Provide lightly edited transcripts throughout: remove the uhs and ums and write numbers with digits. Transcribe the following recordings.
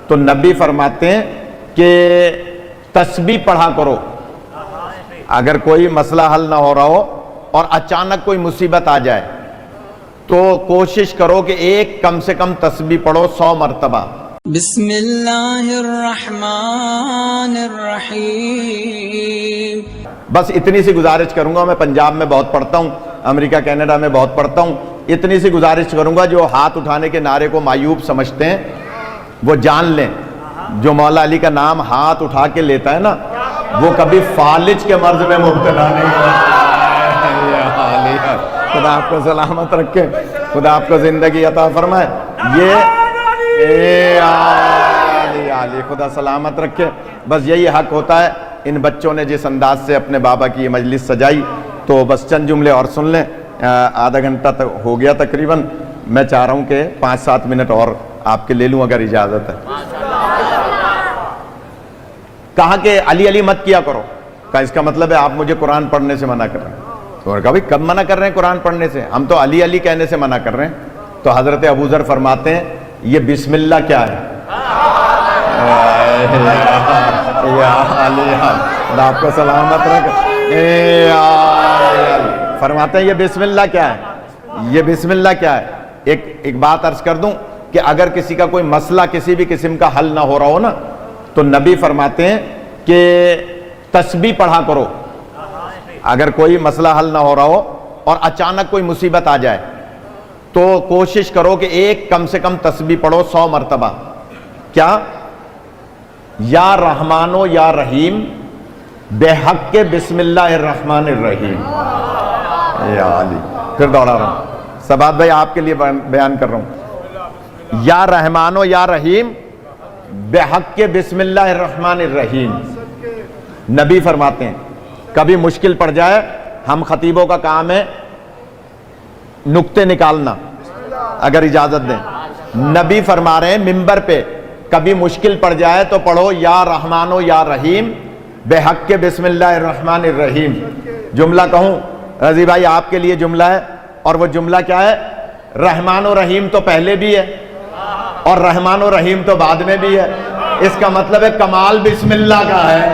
تو نبی فرماتے ہیں کہ تسبیح پڑھا کرو. اگر کوئی مسئلہ حل نہ ہو رہا ہو اور اچانک کوئی مصیبت آ جائے تو کوشش کرو کہ ایک کم سے کم تسبیح پڑھو 100 مرتبہ. بسم اللہ الرحمن الرحیم. بس اتنی سی گزارش کروں گا. میں پنجاب میں بہت پڑھتا ہوں, امریکہ کینیڈا میں بہت پڑھتا ہوں. اتنی سی گزارش کروں گا, جو ہاتھ اٹھانے کے نعرے کو معیوب سمجھتے ہیں وہ جان لیں, جو مولا علی کا نام ہاتھ اٹھا کے لیتا ہے نا, وہ کبھی فالج کے مرض میں مبتلا نہیں ہوتا. خدا آپ کو سلامت رکھے, خدا آپ کو زندگی عطا فرمائے. یہ علی خدا سلامت رکھے. بس یہی حق ہوتا ہے. ان بچوں نے جس انداز سے اپنے بابا کی یہ مجلس سجائی, تو بس چند جملے اور سن لیں. آدھا گھنٹہ تک ہو گیا تقریباً. میں چاہ رہا ہوں کہ 5-7 منٹ اور آپ کے لے لوں اگر اجازت ہے. کہا کہ علی علی مت کیا کرو. کہا اس کا مطلب ہے آپ مجھے قرآن پڑھنے سے منع کر رہے ہیں. تو کہا بھائی کب منع کر رہے ہیں قرآن پڑھنے سے؟ ہم تو علی علی کہنے سے منع کر رہے ہیں. تو حضرت ابو ذر فرماتے ہیں یہ بسم اللہ کیا ہے؟ آپ کو سلامت رکھے. فرماتے ہیں یہ بسم اللہ کیا ہے؟ یہ بسم اللہ کیا ہے؟ ایک بات عرض کر دوں کہ اگر کسی کا کوئی مسئلہ کسی بھی قسم کا حل نہ ہو رہا ہو نا, تو نبی فرماتے ہیں کہ تسبیح پڑھا کرو. اگر کوئی مسئلہ حل نہ ہو رہا ہو اور اچانک کوئی مصیبت آ جائے تو کوشش کرو کہ ایک کم سے کم تسبیح پڑھو 100 مرتبہ. کیا؟ یا رحمانو یا رحیم بے حق کے بسم اللہ الرحمن الرحیم. یا علی, پھر دوڑا رہا ہوں. سبات بھائی آپ کے لیے بیان کر رہا ہوں. یا رحمانو یا رحیم بے حق کے بسم اللہ الرحمن الرحیم. نبی فرماتے ہیں کبھی مشکل پڑ جائے, ہم خطیبوں کا کام ہے نکتے نکالنا, اگر اجازت دیں. نبی فرما رہے ہیں ممبر پہ کبھی مشکل پڑ جائے تو پڑھو یا رحمانو یا رحیم بے حق کے بسم اللہ الرحمن الرحیم. جملہ کہوں رضی بھائی آپ کے لیے جملہ ہے, اور وہ جملہ کیا ہے؟ رحمان و رحیم تو پہلے بھی ہے اور رحمان و رحیم تو بعد میں بھی ہے. اس کا مطلب ہے کمال بسم اللہ کا ہے.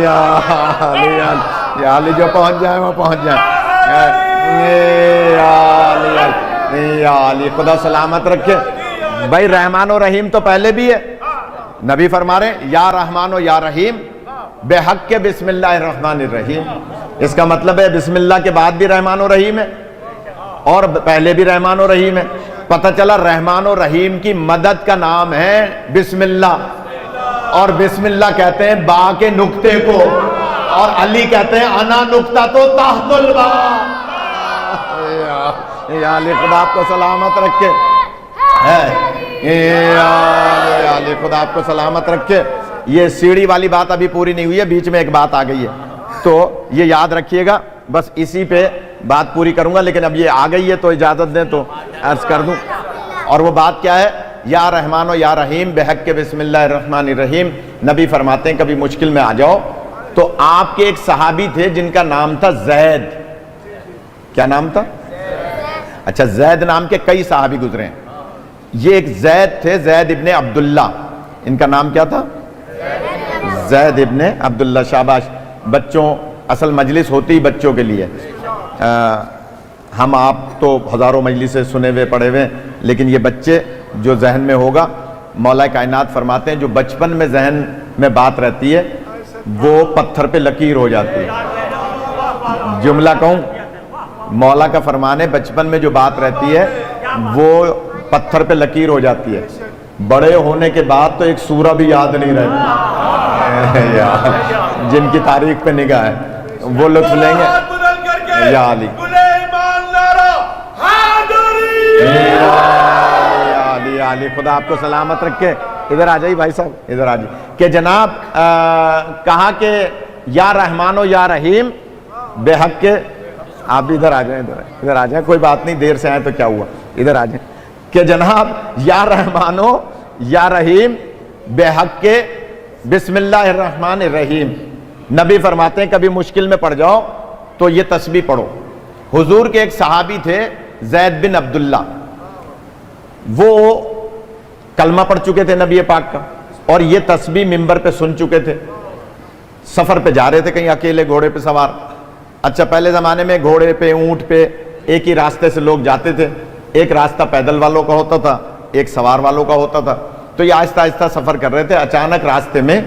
یا علی جو پہنچ جائے وہ پہنچ جائے. یا علی خدا سلامت رکھے. بھائی رحمان و رحیم تو پہلے بھی ہے. نبی فرما رہے ہیں یا رحمان و یا رحیم بے حق کے بسم اللہ الرحمن الرحیم. اس کا مطلب ہے بسم اللہ کے بعد بھی رحمان و رحیم ہے اور پہلے بھی رحمان و رحیم ہے. پتہ چلا رحمان و رحیم کی مدد کا نام ہے بسم اللہ, اور بسم اللہ کہتے ہیں با کے نقطے کو, اور علی کہتے ہیں انا نقطہ تو تحت البا. یا علی خدا آپ کو سلامت رکھے. یا علی خدا آپ کو سلامت رکھے. یہ سیڑھی والی بات ابھی پوری نہیں ہوئی ہے, بیچ میں ایک بات آ گئی ہے, تو یہ یاد رکھیے گا. بس اسی پہ بات پوری کروں گا, لیکن اب یہ آ گئی ہے تو اجازت دیں تو عرض کر دوں. اور وہ بات کیا ہے؟ یا رحمان و یا رحیم بے حق کے بسم اللہ الرحمن الرحیم. نبی فرماتے ہیں کبھی مشکل میں آ جاؤ. تو آپ کے ایک صحابی تھے جن کا نام تھا زید. کیا نام تھا؟ اچھا, زید نام کے کئی صحابی گزرے ہیں. یہ ایک زید تھے, زید ابن عبداللہ. ان کا نام کیا تھا؟ زید ابن عبداللہ. شاباش. بچوں, اصل مجلس ہوتی ہی بچوں کے لیے. ہم آپ تو ہزاروں مجلسیں سنے ہوئے پڑھے ہوئے, لیکن یہ بچے جو ذہن میں ہوگا, مولا کائنات فرماتے ہیں جو بچپن میں ذہن میں بات رہتی ہے وہ پتھر پہ لکیر ہو جاتی ہے. جملہ کہوں, مولا کا فرمان ہے بچپن میں جو بات رہتی ہے وہ پتھر پہ لکیر ہو جاتی ہے. بڑے ہونے کے بعد تو ایک سورہ بھی یاد نہیں رہتی. جن کی تاریخ پہ نگاہ ہے وہ لطف لیں گے. یا علی, علی خدا آپ کو سلامت رکھے. ادھر آ جائیے بھائی صاحب, ادھر آ جائیے. کہ جناب کہا کہ یا رحمان و یا رحیم بے حق کے, آپ بھی ادھر آ جائیں, ادھر آ جائیں, کوئی بات نہیں, دیر سے آئے تو کیا ہوا, ادھر آ جائیں. کہ جناب یا رحمان و یا رحیم بے حق کے بسم اللہ الرحمن الرحیم. نبی فرماتے ہیں کبھی مشکل میں پڑ جاؤ تو یہ تسبیح پڑھو. حضور کے ایک صحابی تھے زید بن عبداللہ. وہ کلمہ پڑھ چکے تھے نبی پاک کا، اور یہ تسبیح منبر پہ سن چکے تھے، سفر پہ جا رہے تھے کہیں اکیلے گھوڑے پہ سوار. اچھا پہلے زمانے میں گھوڑے پہ اونٹ پہ ایک ہی راستے سے لوگ جاتے تھے، ایک راستہ پیدل والوں کا ہوتا تھا، ایک سوار والوں کا ہوتا تھا. تو یہ آہستہ آہستہ سفر کر رہے تھے، اچانک راستے میں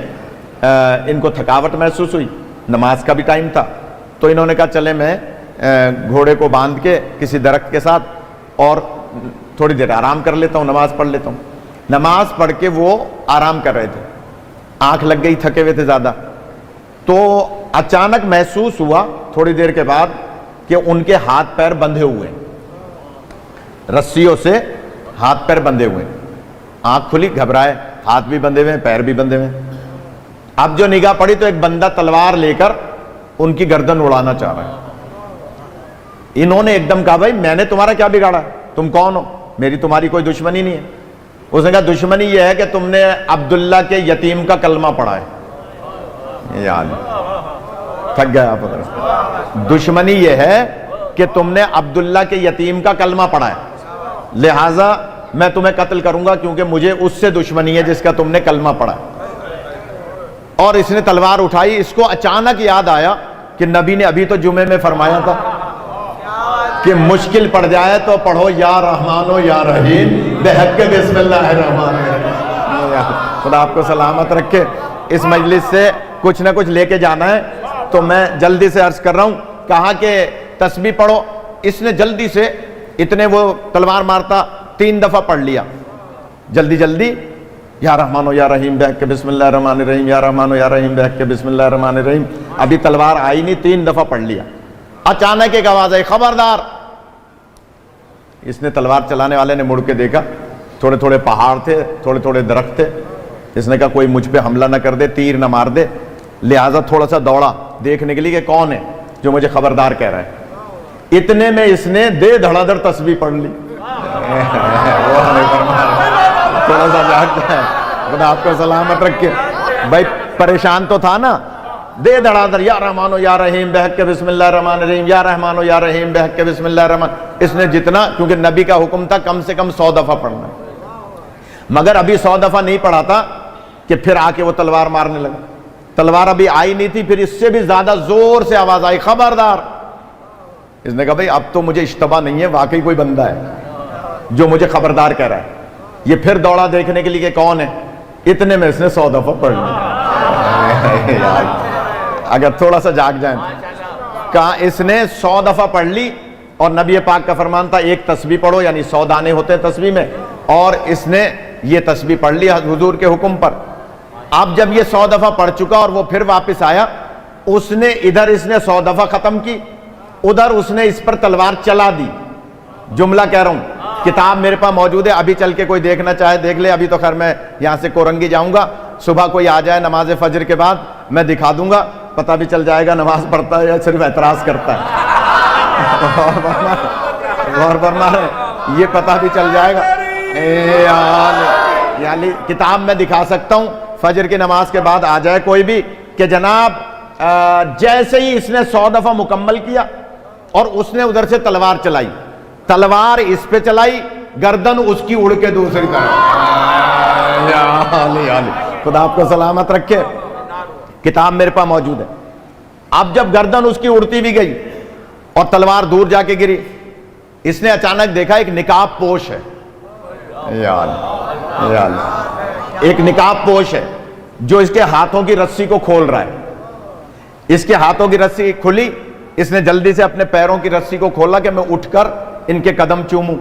ان کو تھکاوٹ محسوس ہوئی، نماز کا بھی ٹائم تھا. تو انہوں نے کہا چلے میں گھوڑے کو باندھ کے کسی درخت کے ساتھ اور تھوڑی دیر آرام کر لیتا ہوں، نماز پڑھ لیتا ہوں. نماز پڑھ کے وہ آرام کر رہے تھے، آنکھ لگ گئی، تھکے ہوئے تھے زیادہ. تو اچانک محسوس ہوا تھوڑی دیر کے بعد کہ ان کے ہاتھ پیر بندھے ہوئے، رسیوں سے ہاتھ پیر بندھے ہوئے. آنکھ کھلی، گھبرائے، ہاتھ بھی بندھے ہوئے، پیر بھی بندھے ہوئے. اب جو نگاہ پڑی تو ایک بندہ تلوار لے کر ان کی گردن اڑانا چاہ رہا ہے. انہوں نے ایک دم کہا بھائی میں نے تمہارا کیا بگاڑا، تم کون ہو، میری تمہاری کوئی دشمنی نہیں ہے. اس نے کہا دشمنی یہ ہے کہ تم نے عبداللہ کے یتیم کا کلمہ پڑھا ہے. یاد تھک گیا آپ. دشمنی یہ ہے کہ تم نے عبداللہ کے یتیم کا کلمہ پڑھا ہے، لہٰذا میں تمہیں قتل کروں گا کیونکہ مجھے اس سے دشمنی ہے جس کا تم نے کلمہ پڑھا ہے. اور اس نے تلوار اٹھائی. اس کو اچانک یاد آیا کہ نبی نے ابھی تو جمعے میں فرمایا تھا کہ مشکل پڑ جائے تو پڑھو یا رحمان و یا رحیم بحق بسم اللہ الرحمن الرحیم. خدا آپ کو سلامت رکھے. اس مجلس سے کچھ نہ کچھ لے کے جانا ہے تو میں جلدی سے عرض کر رہا ہوں. کہا کہ تسبیح پڑھو. اس نے جلدی سے اتنے وہ تلوار مارتا 3 دفعہ پڑھ لیا جلدی جلدی. یا رحمان و یا رحیم بحق بسم اللہ الرحمن الرحیم، یا رحمان و یا رحیم بحق بسم اللہ الرحمن الرحیم. ابھی تلوار آئی نہیں، 3 دفعہ پڑھ لیا. اچانک ایک آواز آئی خبردار. اس نے تلوار چلانے والے نے مڑ کے دیکھا، تھوڑے تھوڑے پہاڑ تھے، تھوڑے تھوڑے درخت تھے. اس نے کہا کوئی مجھ پہ حملہ نہ کر دے، تیر نہ مار دے. لہٰذا تھوڑا سا دوڑا دیکھنے کے لیے کہ کون ہے جو مجھے خبردار کہہ رہا ہے. اتنے میں اس نے دے دھڑا دھڑ تسبیح پڑھ لی. تھوڑا سا جاگ جائے، خدا آپ کو سلامت رکھے. بھائی پریشان تو تھا نا. دے دھڑا دھڑ یا رحمان و یا رحیم بحق بسم اللہ الرحمن الرحیم، یا رحمان و یا رحیم بحق بسم اللہ الرحمن. اس نے جتنا، کیونکہ نبی کا حکم تھا کم سے کم 100 دفعہ پڑھنا، مگر ابھی 100 دفعہ نہیں پڑھا تھا کہ پھر آ کے وہ تلوار مارنے لگا. تلوار ابھی آئی نہیں تھی، پھر اس سے بھی زیادہ زور سے آواز آئی خبردار. اس نے کہا بھائی اب تو مجھے اشتباہ نہیں ہے، واقعی کوئی بندہ ہے جو مجھے خبردار کہہ رہا ہے. یہ پھر دوڑا دیکھنے کے لیے کہ کون ہے. اتنے میں اس نے 100 دفعہ پڑھ لیا. اگر تھوڑا سا جاگ جائیں. کہا اس نے 100 دفعہ پڑھ لی، اور نبی پاک کا فرمان تھا ایک تسبیح پڑھو، یعنی 100 دانے ہوتے ہیں تسبیح میں، اور اس نے یہ تسبیح پڑھ لی حضور کے حکم پر. اب جب یہ 100 دفعہ پڑھ چکا اور وہ پھر واپس آیا، اس نے ادھر اس نے 100 دفعہ ختم کی، ادھر اس نے اس پر تلوار چلا دی. جملہ کہہ رہا ہوں، کتاب میرے پاس موجود ہے، ابھی چل کے کوئی دیکھنا چاہے دیکھ لے. ابھی تو خیر میں یہاں سے کورنگی جاؤں گا، صبح کوئی آ جائے نماز فجر کے بعد میں دکھا دوں گا، پتہ بھی چل جائے گا نماز پڑھتا ہے یا صرف اعتراض کرتا ہے. غور فرما رہے، یہ پتہ بھی چل جائے گا. یعنی کتاب میں دکھا سکتا ہوں، فجر کی نماز کے بعد آ جائے کوئی بھی کہ جناب جیسے ہی اس نے 100 دفعہ مکمل کیا اور اس نے ادھر سے تلوار چلائی، تلوار اس پہ چلائی، گردن اس کی اڑ کے دوسری طرف. خدا آپ کو سلامت رکھے. کتاب میرے پاس موجود ہے. اب جب گردن اس کی اڑتی بھی گئی اور تلوار دور جا کے گری، اس نے اچانک دیکھا ایک نقاب پوش ہے. ایک نقاب پوش ہے جو اس کے ہاتھوں کی رسی کو کھول رہا ہے. اس کے ہاتھوں کی رسی کھلی، اس نے جلدی سے اپنے پیروں کی رسی کو کھولا کہ میں اٹھ کر ان کے قدم چوموں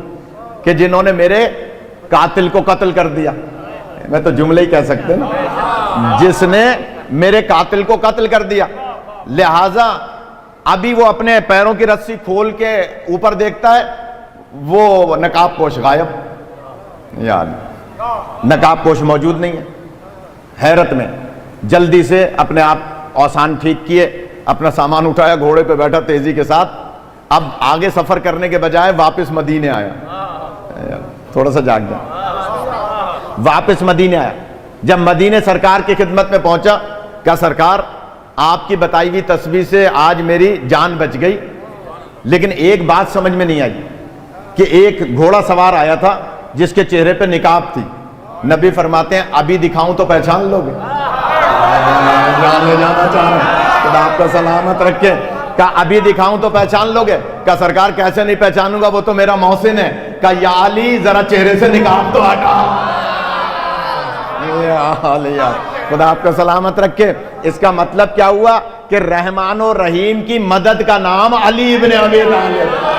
کہ جنہوں نے میرے قاتل کو قتل کر دیا. میں تو جملے ہی کہہ سکتے نا، جس نے میرے قاتل کو قتل کر دیا. لہذا ابھی وہ اپنے پیروں کی رسی کھول کے اوپر دیکھتا ہے، وہ نقاب پوش غائب. یار نقاب پوش موجود نہیں ہے. حیرت میں جلدی سے اپنے آپ اوسان ٹھیک کیے، اپنا سامان اٹھایا، گھوڑے پہ بیٹھا تیزی کے ساتھ. اب آگے سفر کرنے کے بجائے واپس مدینے آیا. تھوڑا سا جاگ جائے. واپس مدینے آیا. جب مدینے سرکار کی خدمت میں پہنچا، کہا سرکار آپ کی بتائی ہوئی تسبیح سے آج میری جان بچ گئی، لیکن ایک بات سمجھ میں نہیں آئی کہ ایک گھوڑا سوار آیا تھا جس کے چہرے پہ نقاب تھی، نبی فرماتے ہیں ابھی دکھاؤں تو پہچان لو گے؟ جان لے جانا چاہ رہے ہیں، خدا آپ کا سلامت رکھے. کہا ابھی دکھاؤں تو پہچان لو گے؟ کہا سرکار کیسے نہیں پہچانوں گا، وہ تو میرا محسن ہے. کہا یا علی ذرا چہرے سے نقاب تو ہٹا. یا علی، خدا آپ کا سلامت رکھے. اس کا مطلب کیا ہوا کہ رحمان و رحیم کی مدد کا نام علی ابن ابی طالب.